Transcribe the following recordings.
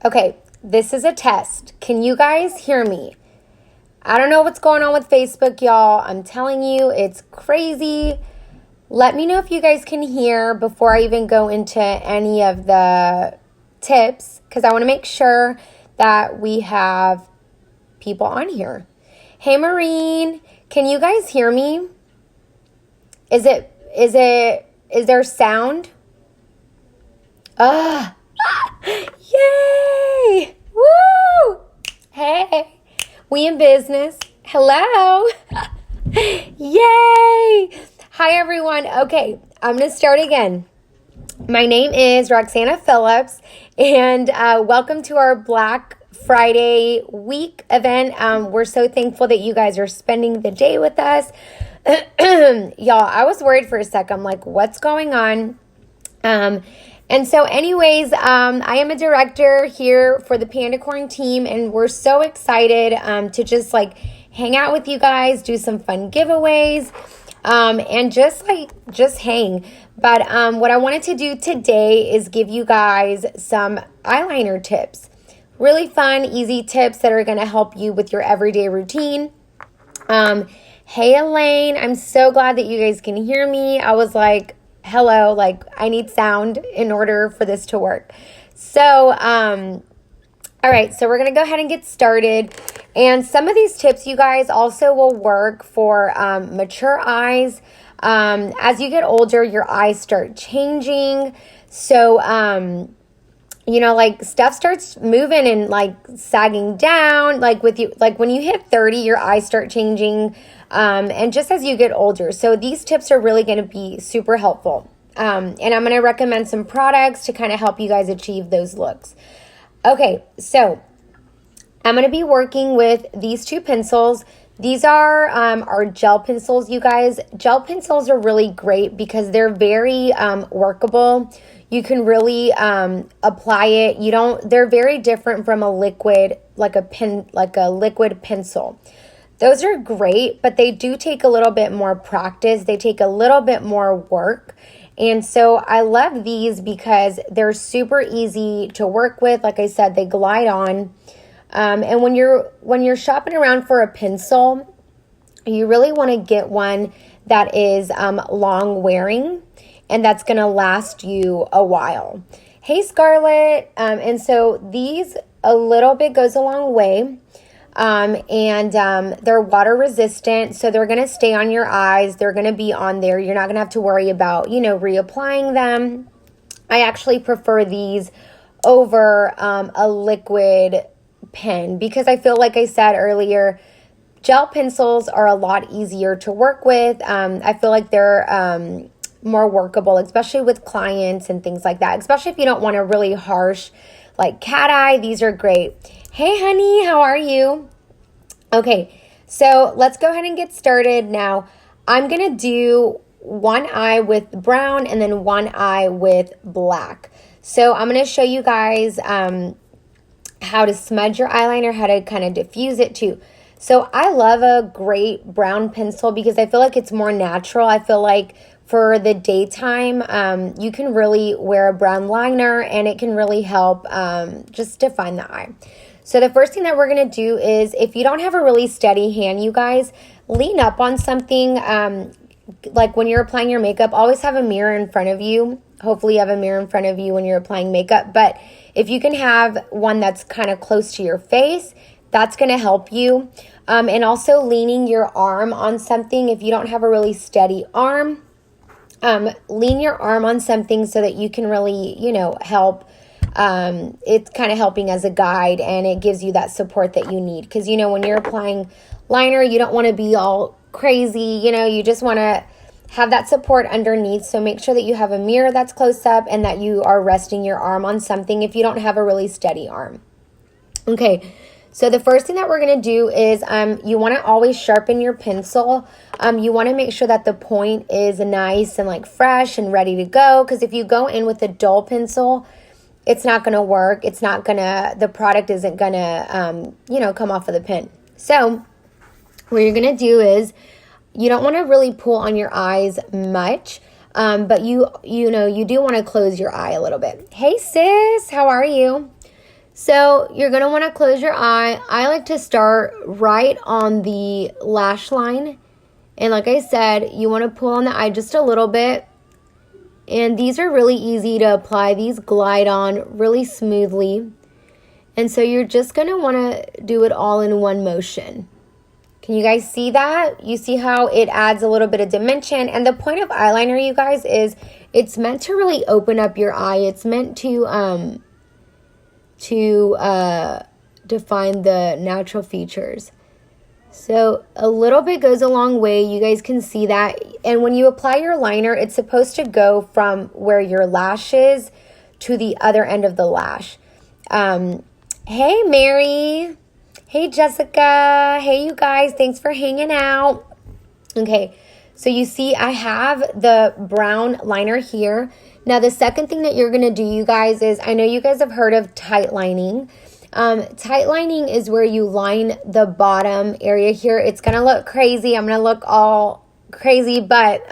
Okay, this is a test. Can you guys hear me? I don't know what's going on with Facebook, y'all. I'm telling you, it's crazy. Let me know if you guys can hear before I even go into any of the tips, because I want to make sure that we have people on here. Hey, Maureen, can you guys hear me? Is there sound? Yay! Woo! Hey, we in business. Hello. Yay! Hi, everyone. Okay, I'm going to start again. My name is Roxana Phillips, and welcome to our Black Friday week event. We're so thankful that you guys are spending the day with us. Y'all, I was worried for a sec. I'm like, what's going on? And so anyways, I am a director here for the Pandacorn team, and we're so excited to just like hang out with you guys, do some fun giveaways, and just hang. But what I wanted to do today is give you guys some eyeliner tips. Really fun, easy tips that are going to help you with your everyday routine. Hey, Elaine, I'm so glad that you guys can hear me. I was like, hello, like I need sound in order for this to work. So, all right, so we're going to go ahead and get started. And some of these tips, you guys, also will work for mature eyes. As you get older, your eyes start changing. So, like stuff starts moving and like sagging down, like with you, like when you hit 30, your eyes start changing. And just as you get older. So these tips are really going to be super helpful. And I'm going to recommend some products to kind of help you guys achieve those looks. Okay, so I'm going to be working with these two pencils. These are our gel pencils, you guys. Gel pencils are really great because they're very workable. You can really apply it. They're very different from a liquid, like a liquid pencil. Those are great, but they do take a little bit more practice. They take a little bit more work. And so I love these because they're super easy to work with. Like I said, they glide on. And when you're shopping around for a pencil, you really want to get one that is long wearing and that's going to last you a while. Hey, Scarlett. And so these, a little bit goes a long way. They're water resistant, so they're going to stay on your eyes. They're going to be on there. You're not going to have to worry about, reapplying them. I actually prefer these over a liquid pen because I feel like I said earlier, gel pencils are a lot easier to work with. I feel like they're more workable, especially with clients and things like that, especially if you don't want a really harsh like cat eye. These are great. Hey, honey, how are you? Okay, so let's go ahead and get started now. I'm going to do one eye with brown and then one eye with black. So I'm going to show you guys how to smudge your eyeliner, how to kind of diffuse it too. So I love a great brown pencil because I feel like it's more natural. I feel like for the daytime, you can really wear a brown liner and it can really help just define the eye. So the first thing that we're going to do is, if you don't have a really steady hand, you guys, lean up on something. Like when you're applying your makeup, always have a mirror in front of you. Hopefully you have a mirror in front of you when you're applying makeup. But if you can have one that's kind of close to your face, that's going to help you. And also leaning your arm on something. If you don't have a really steady arm, lean your arm on something so that you can really, help. It's kind of helping as a guide, and it gives you that support that you need. Because, when you're applying liner, you don't want to be all crazy. You just want to have that support underneath. So make sure that you have a mirror that's close up and that you are resting your arm on something if you don't have a really steady arm. Okay, so the first thing that we're going to do is you want to always sharpen your pencil. You want to make sure that the point is nice and like fresh and ready to go. Because if you go in with a dull pencil, it's not going to work. The product isn't going to, come off of the pen. So what you're going to do is you don't want to really pull on your eyes much, but you do want to close your eye a little bit. Hey, sis, how are you? So you're going to want to close your eye. I like to start right on the lash line. And like I said, you want to pull on the eye just a little bit. And these are really easy to apply. These glide on really smoothly. And so you're just going to want to do it all in one motion. Can you guys see that? You see how it adds a little bit of dimension. And the point of eyeliner, you guys, is it's meant to really open up your eye. It's meant to define the natural features. So a little bit goes a long way. You guys can see that. And when you apply your liner, it's supposed to go from where your lash is to the other end of the lash. Hey, Mary. Hey, Jessica. Hey, you guys. Thanks for hanging out. Okay, so you see I have the brown liner here. Now, the second thing that you're going to do, you guys, is I know you guys have heard of tight lining. Tight lining is where you line the bottom area here. It's going to look crazy. I'm going to look all crazy, but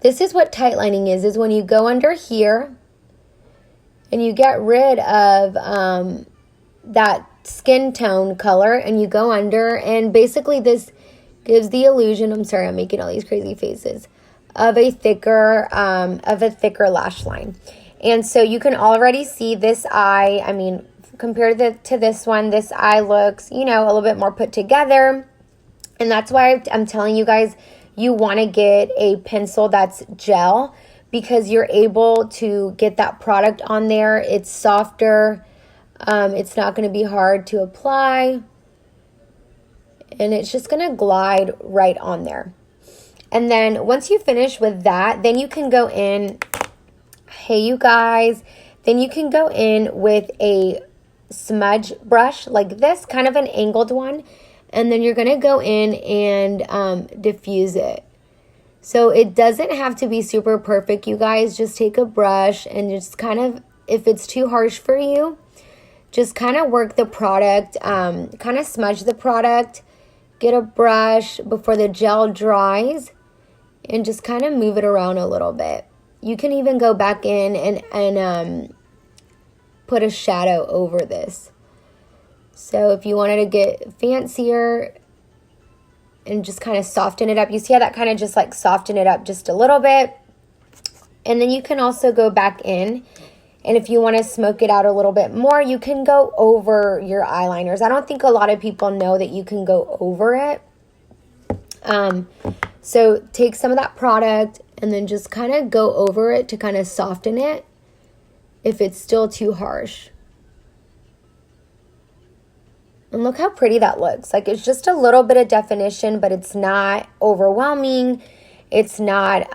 this is what tight lining is when you go under here and you get rid of that skin tone color and you go under, and basically this gives the illusion, I'm sorry, I'm making all these crazy faces, of a thicker lash line. And so you can already see this eye, I mean, compared to this one, this eye looks, you know, a little bit more put together. And that's why I'm telling you guys, you want to get a pencil that's gel, because you're able to get that product on there. It's softer. It's not going to be hard to apply. And it's just going to glide right on there. And then once you finish with that, then you can go in, hey you guys, then you can go in with a smudge brush like this, kind of an angled one. And then you're going to go in and diffuse it. So it doesn't have to be super perfect, you guys. Just take a brush and just kind of, if it's too harsh for you, just kind of work the product, kind of smudge the product. Get a brush before the gel dries and just kind of move it around a little bit. You can even go back in and put a shadow over this. So if you wanted to get fancier and just kind of soften it up, you see how that kind of just like soften it up just a little bit. And then you can also go back in, and if you want to smoke it out a little bit more, you can go over your eyeliners. I don't think a lot of people know that you can go over it. So take some of that product and then just kind of go over it to kind of soften it if it's still too harsh. And look how pretty that looks. Like, it's just a little bit of definition, but it's not overwhelming. It's not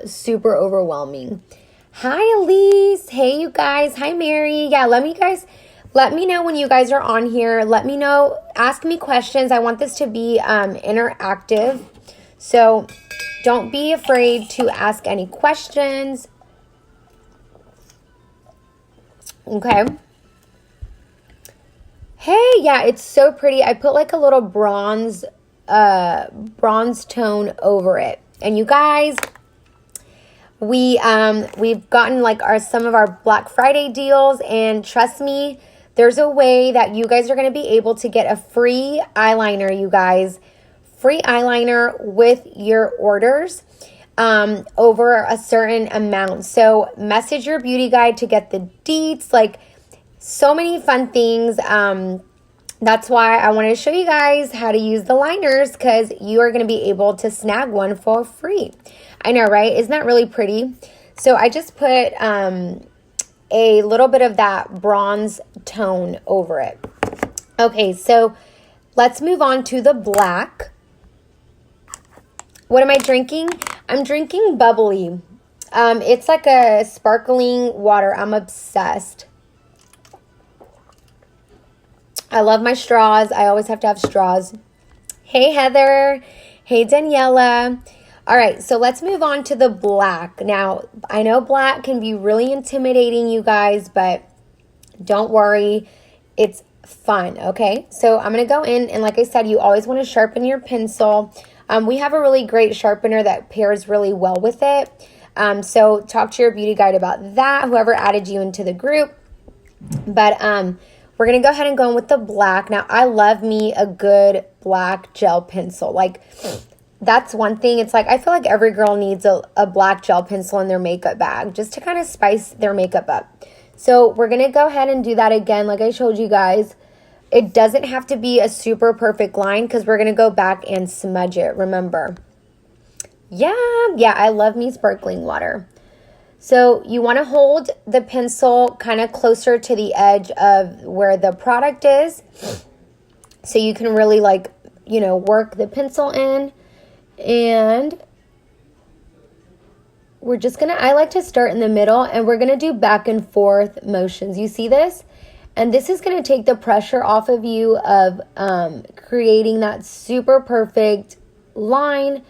super overwhelming. Hi, Elise. Hey, you guys. Hi, Mary. Yeah, let me know when you guys are on here. Let me know. Ask me questions. I want this to be interactive. So don't be afraid to ask any questions. Okay. Hey, yeah, it's so pretty. I put like a little bronze tone over it. And you guys, we've gotten like some of our Black Friday deals, and trust me, there's a way that you guys are going to be able to get a free eyeliner, you guys. Free eyeliner with your orders over a certain amount. So message your beauty guide to get the deets, like so many fun things. That's why I wanted to show you guys how to use the liners, because you are going to be able to snag one for free. I know, right? Isn't that really pretty? So I just put a little bit of that bronze tone over it. Okay, so let's move on to the black. What am I drinking? I'm drinking bubbly. It's like a sparkling water. I'm obsessed. I love my straws. I always have to have straws. Hey, Heather. Hey, Daniela. All right, so let's move on to the black. Now, I know black can be really intimidating, you guys, but don't worry. It's fun, okay? So I'm going to go in, and like I said, you always want to sharpen your pencil. We have a really great sharpener that pairs really well with it. So talk to your beauty guide about that, whoever added you into the group. But we're going to go ahead and go in with the black. Now, I love me a good black gel pencil. Like, that's one thing. It's like, I feel like every girl needs a black gel pencil in their makeup bag just to kind of spice their makeup up. So we're going to go ahead and do that again. Like I showed you guys, it doesn't have to be a super perfect line because we're going to go back and smudge it, remember. Yeah, I love me sparkling water. So you want to hold the pencil kind of closer to the edge of where the product is. So you can really like, you know, work the pencil in. And we're just going to, I like to start in the middle and we're going to do back and forth motions. You see this? And this is going to take the pressure off of you of creating that super perfect line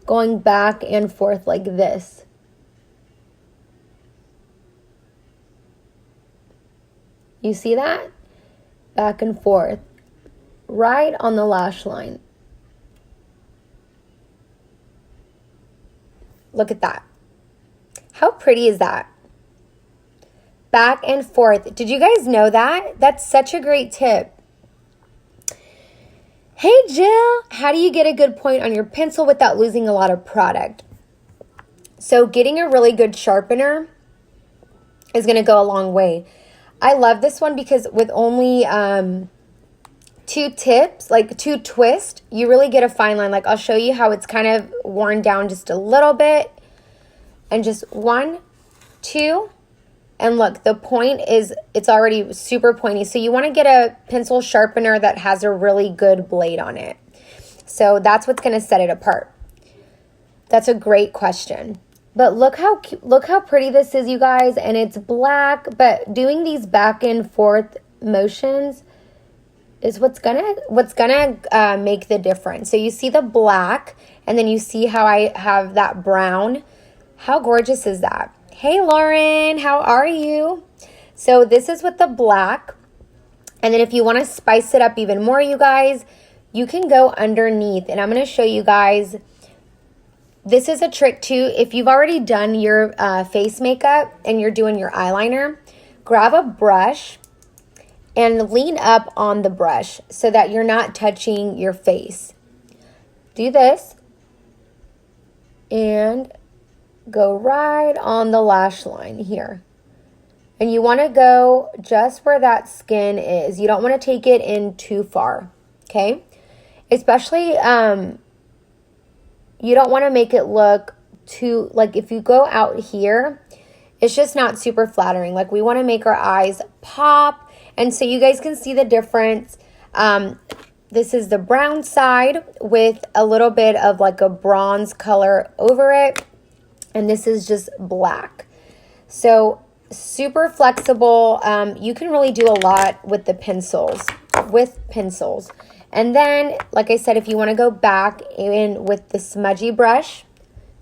going back and forth like this. You see that? Back and forth. Right on the lash line. Look at that. How pretty is that? Back and forth. Did you guys know that? That's such a great tip. Hey Jill, how do you get a good point on your pencil without losing a lot of product? So getting a really good sharpener is going to go a long way. I love this one because with only 2 tips, like 2 twists, you really get a fine line. Like I'll show you how it's kind of worn down just a little bit. And just 1, 2, and look, the point is, it's already super pointy. So you want to get a pencil sharpener that has a really good blade on it. So that's what's going to set it apart. That's a great question. But look how pretty this is, you guys. And it's black, but doing these back and forth motions is what's gonna make the difference. So you see the black, and then you see how I have that brown. How gorgeous is that? Hey, Lauren, how are you? So this is with the black. And then if you want to spice it up even more, you guys, you can go underneath. And I'm going to show you guys. This is a trick too. If you've already done your face makeup and you're doing your eyeliner, grab a brush and lean up on the brush so that you're not touching your face. Do this. And go right on the lash line here. And you want to go just where that skin is. You don't want to take it in too far, okay? Especially, you don't want to make it look too, like if you go out here, it's just not super flattering. Like we want to make our eyes pop. And so you guys can see the difference. This is the brown side with a little bit of like a bronze color over it. And this is just black. So super flexible. You can really do a lot with the pencils, And then, like I said, if you want to go back in with the smudgy brush,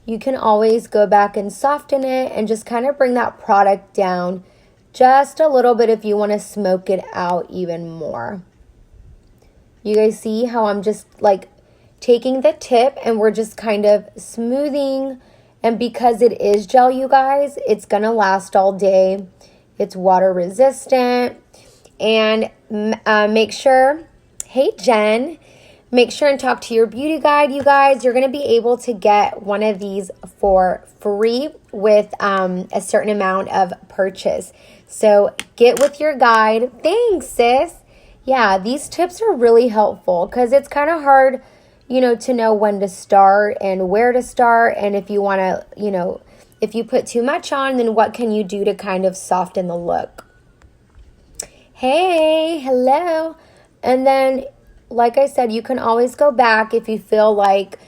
you can always go back and soften it and just kind of bring that product down just a little bit if you want to smoke it out even more. You guys see how I'm just like taking the tip and we're just kind of smoothing. And because it is gel, you guys, it's going to last all day. It's water resistant. And make sure, hey Jen, make sure and talk to your beauty guide, you guys. You're going to be able to get one of these for free with a certain amount of purchase. So get with your guide. Thanks, sis. Yeah, these tips are really helpful because it's kind of hard, you know, to know when to start and where to start. And if you want to, you know, if you put too much on, then what can you do to kind of soften the look? Hey, hello. And then, like I said, you can always go back if you feel like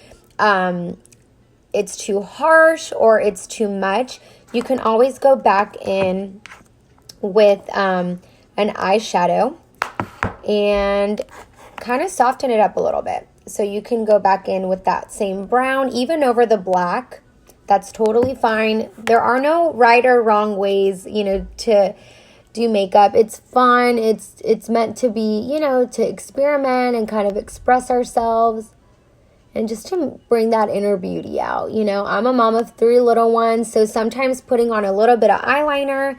it's too harsh or it's too much. You can always go back in with an eyeshadow and kind of soften it up a little bit. So you can go back in with that same brown, even over the black. That's totally fine. There are no right or wrong ways, you know, to do makeup. It's fun. It's meant to be, you know, to experiment and kind of express ourselves. and just to bring that inner beauty out. You know, I'm a mom of 3 little ones, so sometimes putting on a little bit of eyeliner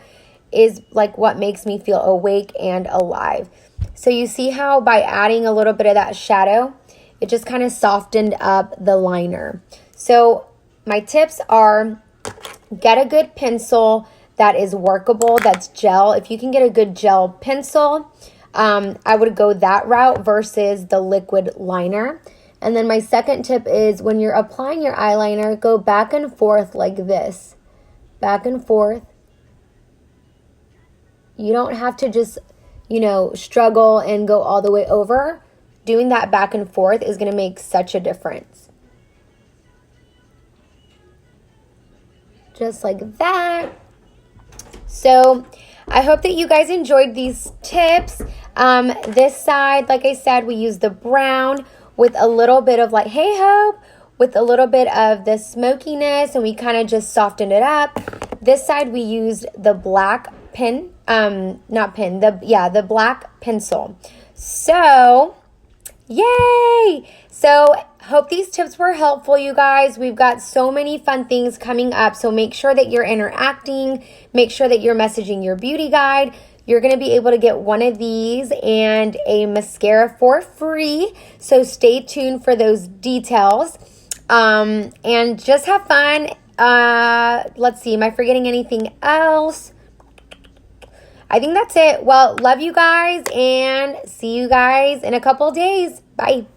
is like what makes me feel awake and alive. So you see how by adding a little bit of that shadow, it just kind of softened up the liner. So my tips are, get a good pencil that is workable, that's gel. If you can get a good gel pencil, I would go that route versus the liquid liner. And then my second tip is, when you're applying your eyeliner, go back and forth like this. Back and forth. You don't have to just, you know, struggle and go all the way over. Doing that back and forth is going to make such a difference. Just like that. So I hope that you guys enjoyed these tips. This side, like I said, we use the brown with a little bit of like Hey Hope, with a little bit of the smokiness, and we kind of just softened it up. This side we used the black pen, the black pencil. So, yay! So, hope these tips were helpful, you guys. We've got so many fun things coming up, so make sure that you're interacting. Make sure that you're messaging your beauty guide. You're going to be able to get one of these and a mascara for free, so stay tuned for those details. And just have fun. Let's see, am I forgetting anything else? I think that's it. Well, love you guys, and see you guys in a couple days. Bye.